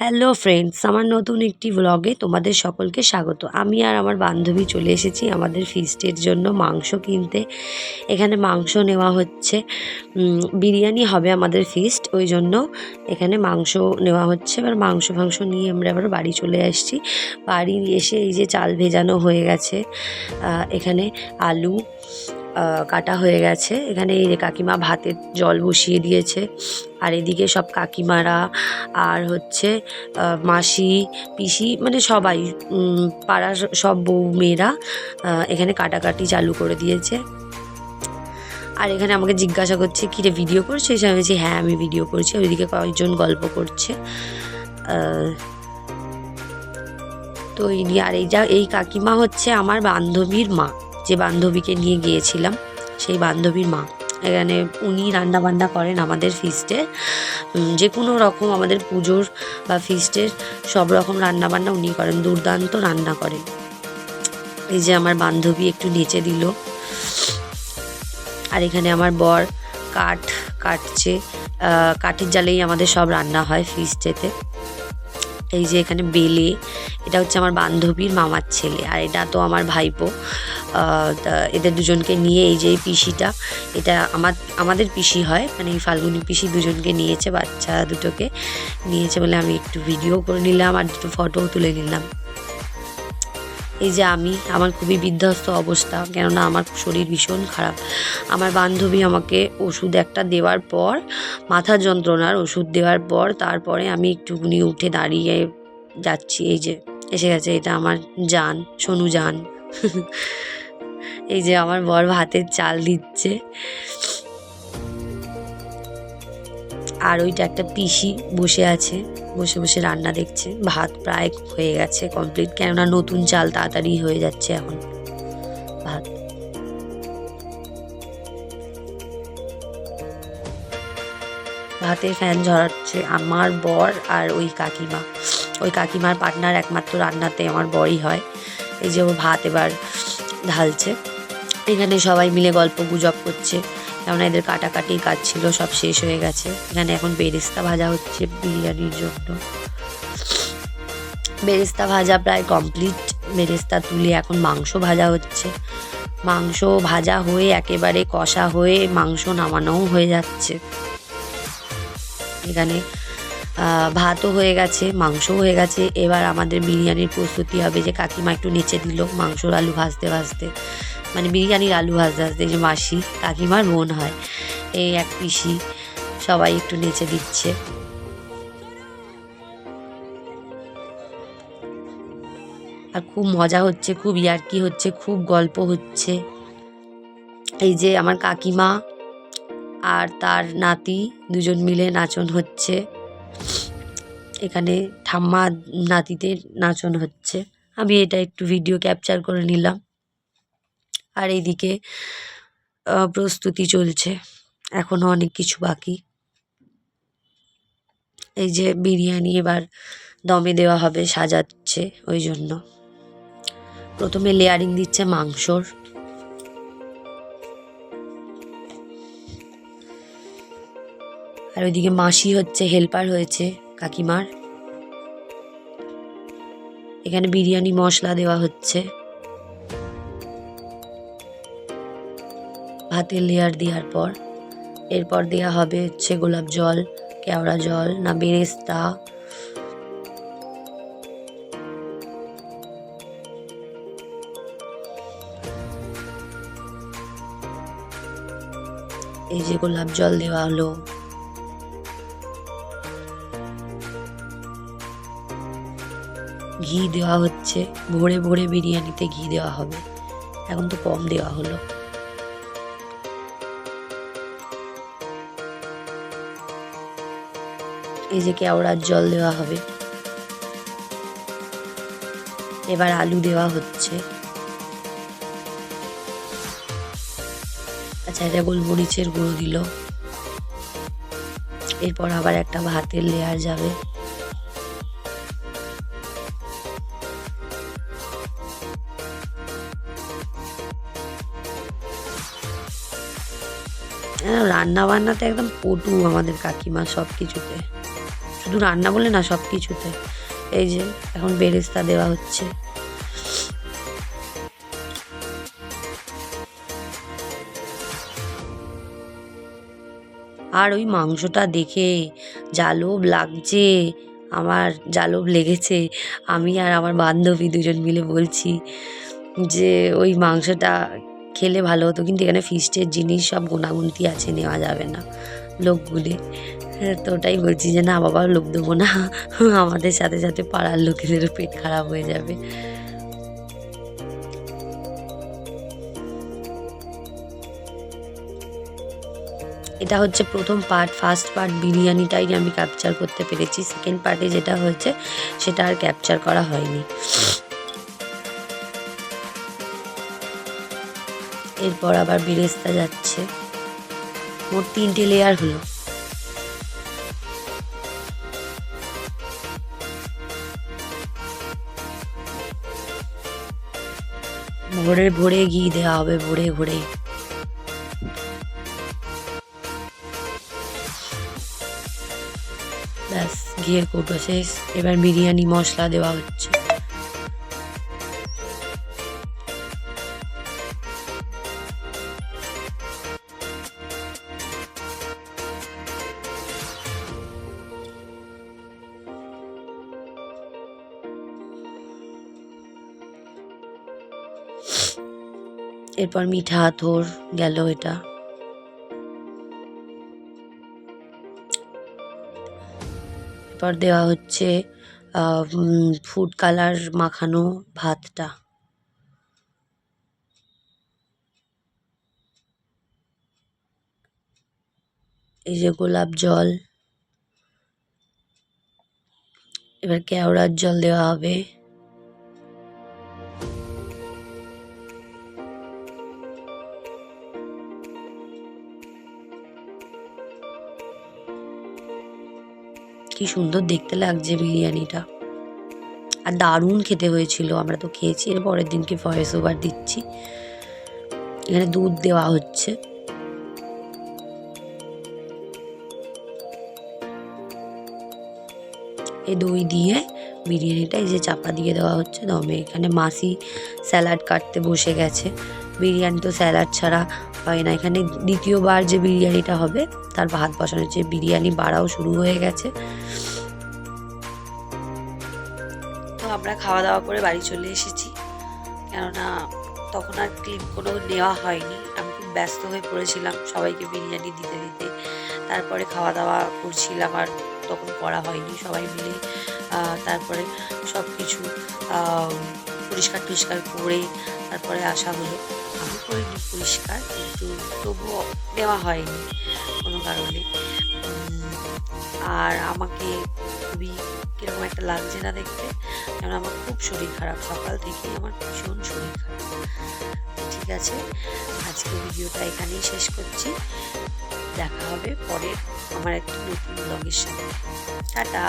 Hello friends, আমার নতুন একটি ব্লগে তোমাদের সকলকে স্বাগত। আমি আর আমার বান্ধবী চলে এসেছি আমাদের ফিস্টের জন্য মাংস কিনতে। এখানে মাংস নেওয়া হচ্ছে, বিরিয়ানি হবে আমাদের ফিস্ট, ওই জন্য এখানে মাংস নেওয়া হচ্ছে। এবার মাংস নিয়ে আমরা আবার বাড়ি চলে আসছি। বাড়ি এসে এই যে চাল ভেজানো হয়ে গেছে, এখানে আলু কাটা হয়ে গেছে, এখানে এই যে কাকিমা ভাতের জল বসিয়ে দিয়েছে। আর এদিকে সব কাকিমারা আর হচ্ছে মাসি পিসি মানে সবাই পাড়ার সব বউ মেয়েরা এখানে কাটাকাটি চালু করে দিয়েছে। আর এখানে আমাকে জিজ্ঞাসা করছে কী রে ভিডিও করছিস? আমি বলছি হ্যাঁ আমি ভিডিও করছি। ওইদিকে কয়েকজন গল্প করছে। তো এই নিয়ে আর এই কাকিমা হচ্ছে আমার বান্ধবীর মা, যে বান্ধবীকে নিয়ে গিয়েছিলাম সেই বান্ধবীর মা। এখানে উনি রান্নাবান্না করেন আমাদের ফিস্টে, যে কোনো রকম আমাদের পুজোর বা ফিস্টের সব রকম রান্নাবান্না উনি করেন, দুর্দান্ত রান্না করেন। এই যে আমার বান্ধবী একটু নেচে দিল। আর এখানে আমার বর কাঠ কাটছে, কাঠের জালেই আমাদের সব রান্না হয় ফিস্টেতে। এই যে এখানে বেলে, এটা হচ্ছে আমার বান্ধবীর মামার ছেলে, আর এটা তো আমার ভাইপো। এদের দুজনকে নিয়ে এই যে এই পিসিটা, এটা আমাদের পিসি হয়, মানে এই ফাল্গুনি পিসি দুজনকে নিয়েছে, বাচ্চা দুটোকে নিয়েছে বলে আমি একটু ভিডিও করে নিলাম আর দুটো ফটোও তুলে নিলাম। এই যে আমার খুবই বিধ্বস্ত অবস্থা, কেননা আমার শরীর ভীষণ খারাপ। আমার বান্ধবী আমাকে ওষুধ একটা দেওয়ার পর, মাথার যন্ত্রণার ওষুধ দেওয়ার পর, তারপরে আমি একটুখানি উঠে দাঁড়িয়ে যাচ্ছি। এই যে এসে গেছে, এটা আমার জান, সোনু জান। এই যে আমার বর ভাতের চাল দিচ্ছে, আর ওইটা একটা পিসি বসে আছে, বসে বসে রান্না দেখছে। ভাত প্রায় হয়ে গেছে কমপ্লিট, কেননা নতুন চাল তাড়াতাড়ি হয়ে যাচ্ছে এখন ভাত। ভাতে ফ্যান ঝরাচ্ছে আমার বর আর ওই কাকিমা। ওই কাকিমার পার্টনার, একমাত্র রান্নাতে আমার বরই হয়। এই যে ও ভাত এবার ঢালছে। এখানে সবাই মিলে গল্প গুজব করছে, কেননা এদের কাটাকাটির কাজ ছিল, সব শেষ হয়ে গেছে। এখানে এখন বেরেস্তা ভাজা হচ্ছে বিরিয়ানির জন্য। বেরেস্তা ভাজা প্রায় কমপ্লিট। বেরেস্তা তুলে এখন মাংস ভাজা হচ্ছে। মাংস ভাজা হয়ে একেবারে কষা হয়ে মাংস নামানোও হয়ে যাচ্ছে। এখানে ভাতও হয়ে গেছে, মাংসও হয়ে গেছে। এবার আমাদের বিরিয়ানির প্রস্তুতি হবে। যে কাকিমা একটু নেচে দিল মাংসর আলু ভাজতে ভাজতে, মানে বিরিয়ানির আলু ভাজতে ভাজতে। যে মাসি কাকিমার বোন হয়, এই এক পিসি, সবাই একটু নেচে দিচ্ছে। আর খুব মজা হচ্ছে, খুব ইয়ার্কি হচ্ছে, খুব গল্প হচ্ছে। এই যে আমার কাকিমা আর তার নাতি দুজন মিলে নাচন হচ্ছে। এখানে ঠাম্মা নাতিদের নাচন হচ্ছে। আমি এটা একটু ভিডিও ক্যাপচার করে নিলাম। আর এইদিকে প্রস্তুতি চলছে, এখনো অনেক কিছু বাকি। এই যে বিরিয়ানি এবার দমে দেওয়া হবে, সাজাচ্ছে, ওই জন্য প্রথমে লেয়ারিং দিচ্ছে মাংসর। আর ওইদিকে মাসি হচ্ছে হেল্পার হয়েছে কাকিমার। এখানে বিরিয়ানি মশলা দেওয়া হচ্ছে। ভাতের লেয়ার দেওয়ার পর এরপর দেওয়া হবে হচ্ছে গোলাপ জল, কেওড়া জল, না বেরেস্তা। এই যে গোলাপ জল দেওয়া হলো। ঘি দেওয়া হচ্ছে, ভোরে ভোরে বিরিয়ানিতে ঘি দেওয়া হবে, এখন তো কম দেওয়া হলো। এই যে কেওড়ার জল দেওয়া হবে। এবার আলু দেওয়া হচ্ছে। আচ্ছা, এটা গোলমরিচের গুঁড়ো দিল। এরপর আবার একটা ভাতের লেয়ার যাবে। রান্না বান্নাতে একদম পটু আমাদের কাকিমা, সব কিছুতে। শুধু রান্না বলে না, সব কিছুতে। এই যে এখন বেরেস্তা দেওয়া হচ্ছে। আর ওই মাংসটা দেখে জালব লাগছে, আমার জালব লেগেছে। আমি আর আমার বান্ধবী দুজন মিলে বলছি যে ওই মাংসটা খেলে ভালো হতো, কিন্তু এখানে ফিস্টের জিনিস সব গুণাগুনতি আছে, নেওয়া যাবে না লোক গুলে। তো ওটাই বলছি যে না বাবা, লোক দেবো না, আমাদের সাথে সাথে পাড়ার লোকেদেরও পেট খারাপ হয়ে যাবে। এটা হচ্ছে প্রথম পার্ট। ফার্স্ট পার্ট বিরিয়ানিটাই আমি ক্যাপচার করতে পেরেছি, সেকেন্ড পার্টে যেটা হয়েছে সেটা আর ক্যাপচার করা হয়নি। এরপর আবার বেরেস্তা যাচ্ছে, মোট 3টে লেয়ার হলো। ভরে ভরে ঘি দেওয়া হবে, ভরে ভরে। ব্যাস, ঘিয়ের কৌটো শেষ। এবার বিরিয়ানি মশলা দেওয়া হচ্ছে। এরপর মিঠা আতর গেল এটা। এরপর দেওয়া হচ্ছে ফুড কালার মাখানো ভাতটা। এই যে গোলাপ জল, এবার কেওড়ার জল দেওয়া হবে। কি সুন্দর দেখতে লাগছে বিরিয়ানিটা, আর দারুণ খেতে হয়েছিল। আমরা তো খেয়েছি, এর পরের দিনকে ভয়েস ওভার দিচ্ছি। এখানে দুধ দেওয়া হচ্ছে। এই দই দিয়ে বিরিয়ানিটা এই যে চাপা দিয়ে দেওয়া হচ্ছে দমে। এখানে মাসি স্যালাড কাটতে বসে গেছে। বিরিয়ানি তো স্যালাড ছাড়া হয় না। এখানে দ্বিতীয়বার যে বিরিয়ানিটা হবে তার ভাত বসানো হচ্ছে। বিরিয়ানি বাড়াও শুরু হয়ে গেছে। তো আমরা খাওয়া দাওয়া করে বাড়ি চলে এসেছি, কেননা তখন আর ক্লিপ কোনো নেওয়া হয়নি। আমি খুব ব্যস্ত হয়ে পড়েছিলাম সবাইকে বিরিয়ানি দিতে দিতে। তারপরে খাওয়া দাওয়া করছিলাম, আর তখন করা হয়নি সবাই মিলে। তারপরে সব কিছু পরিষ্কার টরিষ্কার করে তারপরে আসা হলো। আমি করিনি পরিষ্কার, কিন্তু তবুও নেওয়া হয়নি কোনো কারণে। আর আমাকে খুবই কীরকম একটা লাগছে না দেখতে, কারণ আমার খুব শরীর খারাপ, সকাল থেকেই আমার ভীষণ শরীর খারাপ। ঠিক আছে, আজকে ভিডিওটা এখানেই শেষ করছি। দেখা হবে পরে আমার একটা নতুন ব্লগের সাথে। টাটা।